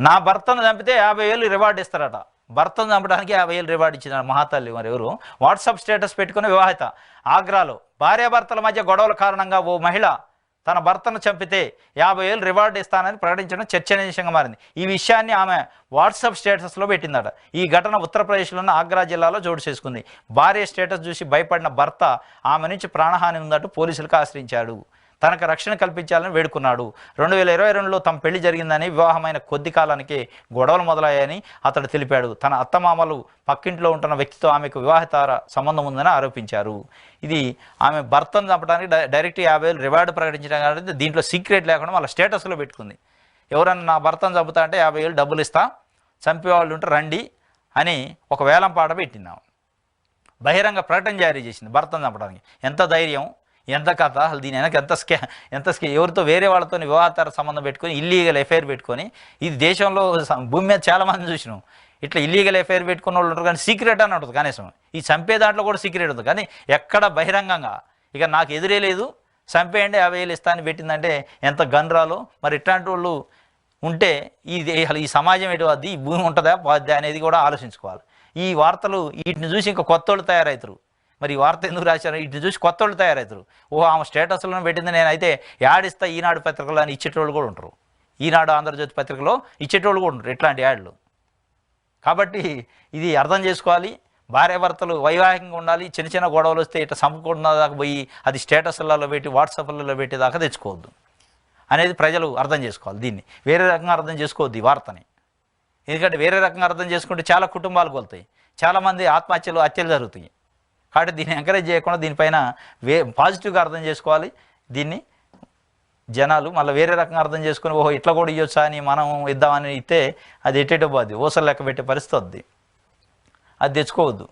నా భర్తను చంపితే 50,000 రివార్డు ఇస్తారట. భర్తను చంపడానికి 50,000 రివార్డు ఇచ్చిన మహాతల్లి మరి ఎవరు? వాట్సాప్ స్టేటస్ పెట్టుకుని వివాహిత ఆగ్రాలో భార్యాభర్తల మధ్య గొడవల కారణంగా ఓ మహిళ తన భర్తను చంపితే 50,000 రివార్డు ఇస్తానని ప్రకటించడం చర్చనీయాంశంగా మారింది. ఈ విషయాన్ని ఆమె వాట్సాప్ స్టేటస్లో పెట్టిందట. ఈ ఘటన ఉత్తరప్రదేశ్లోని ఆగ్రా జిల్లాలో చోటు చేసుకుంది. భార్య స్టేటస్ చూసి భయపడిన భర్త ఆమె నుంచి ప్రాణహాని ఉందంటూ పోలీసులకు ఆశ్రయించాడు. తనకు రక్షణ కల్పించాలని వేడుకున్నాడు. 2022లో తమ పెళ్లి జరిగిందని, వివాహమైన కొద్ది కాలానికి గొడవలు మొదలయ్యాయని అతడు తెలిపాడు. తన అత్తమామలు పక్కింట్లో ఉంటున్న వ్యక్తితో ఆమెకు వివాహేతర సంబంధం ఉందని ఆరోపించారు. ఇది ఆమె భర్తను చంపడానికి డైరెక్ట్ 50,000 రివార్డు ప్రకటించడం కాబట్టి దీంట్లో సీక్రెట్ లేకుండా వాళ్ళ స్టేటస్లో పెట్టుకుంది. ఎవరన్నా నా భర్తను చంపుతా అంటే 50,000 డబ్బులు ఇస్తా, చంపేవాళ్ళు ఉంటే రండి అని ఒక వేలం పాట పెట్టిందాం. బహిరంగ ప్రకటన జారీ చేసింది భర్తను చంపడానికి. ఎంత ధైర్యం, ఎంత కథ, అసలు దీని వెనక ఎంత ఎవరితో వేరే వాళ్ళతో వివాహేతర సంబంధం పెట్టుకొని ఇల్లీగల్ ఎఫైర్ పెట్టుకొని, ఇది దేశంలో భూమి మీద చాలామంది చూసినాం. ఇట్లా ఇల్లీగల్ ఎఫైర్ పెట్టుకున్న వాళ్ళు ఉంటారు, కానీ సీక్రెట్ అని ఉంటుంది. కనీసం ఈ చంపే దాంట్లో కూడా సీక్రెట్ ఉంటుంది, కానీ ఎక్కడ బహిరంగంగా ఇక నాకు ఎదురే లేదు, చంపేయండి 50,000 ఇస్తాను పెట్టిందంటే ఎంత గన్రాలో. మరి ఇట్లాంటి వాళ్ళు ఉంటే ఈ సమాజం ఎటు వద్ది, ఈ భూమి ఉంటుందా పోద్దా అనేది కూడా ఆలోచించుకోవాలి. ఈ వార్తలు వీటిని చూసి ఇంకా కొత్త వాళ్ళు తయారవుతారు. మరి ఈ వార్త ఎందుకు రాశారు? వీటిని చూసి కొత్త వాళ్ళు తయారవుతారు. ఆమె స్టేటస్లో పెట్టింది, నేనైతే యాడిస్తా ఈనాడు పత్రికలో అని ఇచ్చేటోళ్ళు కూడా ఉంటారు. ఈనాడు ఆంధ్రజ్యోతి పత్రికలో ఇచ్చేటోళ్ళు కూడా ఉంటారు ఇట్లాంటి యాడ్లు. కాబట్టి ఇది అర్థం చేసుకోవాలి. భార్యాభర్తలు వైవాహికంగా ఉండాలి. చిన్న చిన్న గొడవలు వస్తే ఇట్లా చంపుకున్న దాకా పోయి అది స్టేటస్లలో పెట్టి వాట్సాప్లలో పెట్టేదాకా తెచ్చుకోవద్దు అనేది ప్రజలు అర్థం చేసుకోవాలి. దీన్ని వేరే రకంగా అర్థం చేసుకోవద్దు ఈ వార్తని. ఎందుకంటే వేరే రకంగా అర్థం చేసుకుంటే చాలా కుటుంబాలు కోల్తాయి, చాలామంది ఆత్మహత్యలు, హత్యలు జరుగుతాయి. కాబట్టి దీన్ని ఎంకరేజ్ చేయకుండా దీనిపైన పాజిటివ్గా అర్థం చేసుకోవాలి. దీన్ని జనాలు మళ్ళీ వేరే రకంగా అర్థం చేసుకుని ఓహో ఇట్లా కూడా ఇవ్వచ్చా అని మనం ఇద్దామని ఇస్తే అది ఎట్టేటో పోద్ది, ఓసలు లెక్క పెట్టే పరిస్థితి వద్ది. అది తెచ్చుకోవద్దు.